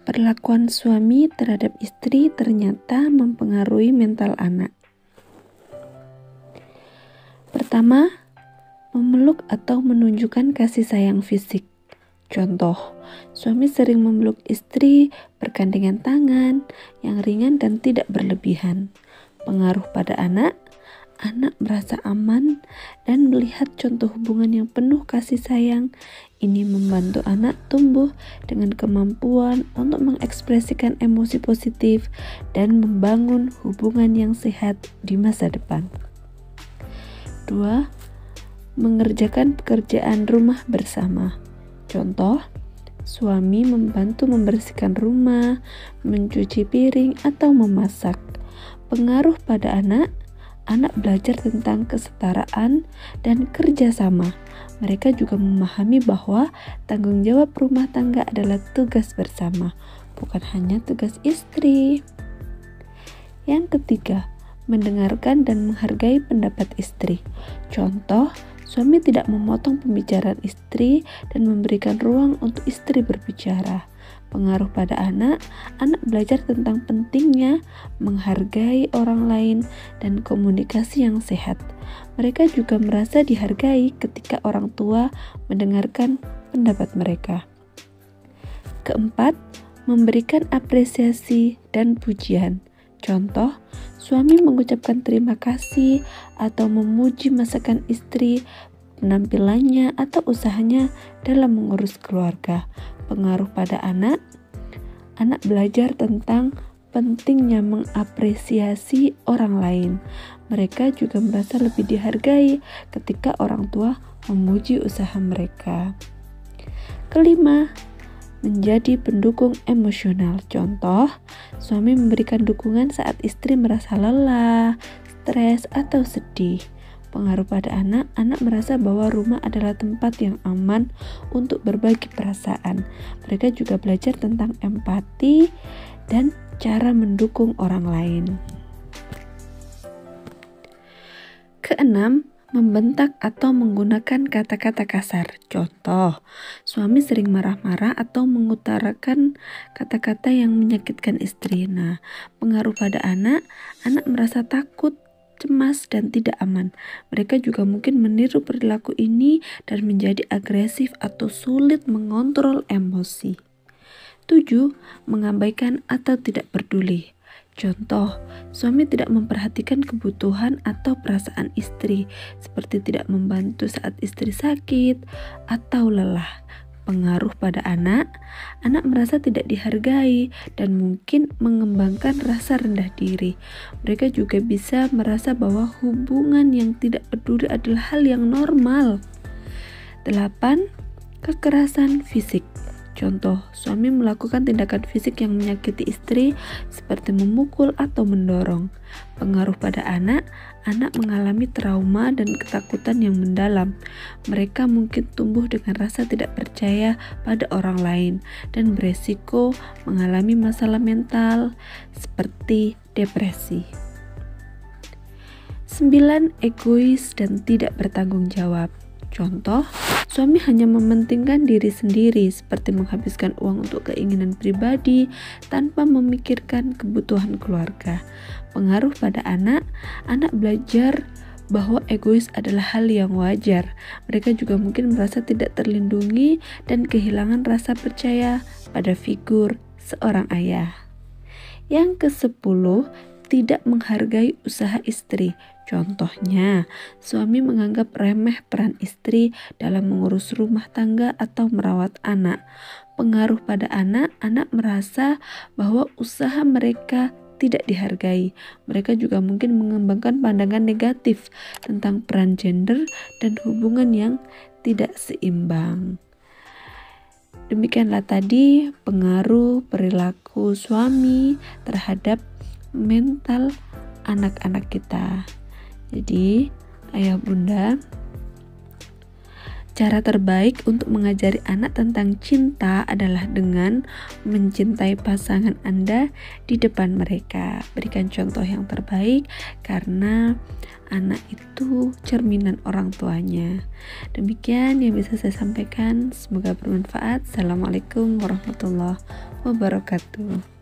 Perlakuan suami terhadap istri ternyata mempengaruhi mental anak. Pertama, memeluk atau menunjukkan kasih sayang fisik. Contoh, suami sering memeluk istri bergandengan tangan yang ringan dan tidak berlebihan. Pengaruh pada anak merasa aman dan melihat contoh hubungan yang penuh kasih sayang. Ini membantu anak tumbuh dengan kemampuan untuk mengekspresikan emosi positif dan membangun hubungan yang sehat di masa depan. 2. Mengerjakan pekerjaan rumah bersama. Contoh, suami membantu membersihkan rumah, mencuci piring, atau memasak. Pengaruh pada anak belajar tentang kesetaraan dan kerjasama. Mereka juga memahami bahwa tanggung jawab rumah tangga adalah tugas bersama, bukan hanya tugas istri. Yang ketiga, mendengarkan dan menghargai pendapat istri. Contoh, suami tidak memotong pembicaraan istri dan memberikan ruang untuk istri berbicara. Pengaruh pada anak belajar tentang pentingnya menghargai orang lain dan komunikasi yang sehat. Mereka juga merasa dihargai ketika orang tua mendengarkan pendapat mereka. Keempat, memberikan apresiasi dan pujian. Contoh, suami mengucapkan terima kasih atau memuji masakan istri, penampilannya, atau usahanya dalam mengurus keluarga. Pengaruh pada anak belajar tentang pentingnya mengapresiasi orang lain. Mereka juga merasa lebih dihargai ketika orang tua memuji usaha mereka. Kelima, menjadi pendukung emosional. Contoh, suami memberikan dukungan saat istri merasa lelah, stres, atau sedih. Pengaruh pada anak merasa bahwa rumah adalah tempat yang aman untuk berbagi perasaan. Mereka juga belajar tentang empati dan cara mendukung orang lain. Keenam, membentak atau menggunakan kata-kata kasar. Contoh, suami sering marah-marah atau mengutarakan kata-kata yang menyakitkan istri. Pengaruh pada anak merasa takut, cemas, dan tidak aman. Mereka juga mungkin meniru perilaku ini dan menjadi agresif atau sulit mengontrol emosi. 7. Mengabaikan atau tidak peduli. Contoh, suami tidak memperhatikan kebutuhan atau perasaan istri, seperti tidak membantu saat istri sakit atau lelah. Pengaruh pada anak merasa tidak dihargai dan mungkin mengembangkan rasa rendah diri. Mereka juga bisa merasa bahwa hubungan yang tidak peduli adalah hal yang normal. 8. Kekerasan fisik. Contoh, suami melakukan tindakan fisik yang menyakiti istri seperti memukul atau mendorong. Pengaruh pada anak mengalami trauma dan ketakutan yang mendalam. Mereka mungkin tumbuh dengan rasa tidak percaya pada orang lain dan beresiko mengalami masalah mental seperti depresi. 9. Egois dan tidak bertanggung jawab. Contoh, suami hanya mementingkan diri sendiri seperti menghabiskan uang untuk keinginan pribadi tanpa memikirkan kebutuhan keluarga. Pengaruh pada anak belajar bahwa egois adalah hal yang wajar. Mereka juga mungkin merasa tidak terlindungi dan kehilangan rasa percaya pada figur seorang ayah. Yang ke-10, tidak menghargai usaha istri. Contohnya, suami menganggap remeh peran istri dalam mengurus rumah tangga atau merawat anak. Pengaruh pada anak merasa bahwa usaha mereka tidak dihargai. Mereka juga mungkin mengembangkan pandangan negatif tentang peran gender dan hubungan yang tidak seimbang. Demikianlah tadi pengaruh perilaku suami terhadap mental anak-anak kita. Jadi, ayah bunda, Cara terbaik untuk mengajari anak tentang cinta adalah dengan mencintai pasangan Anda di depan mereka. Berikan contoh yang terbaik karena anak itu cerminan orang tuanya. Demikian yang bisa saya sampaikan. Semoga bermanfaat. Assalamualaikum warahmatullahi wabarakatuh.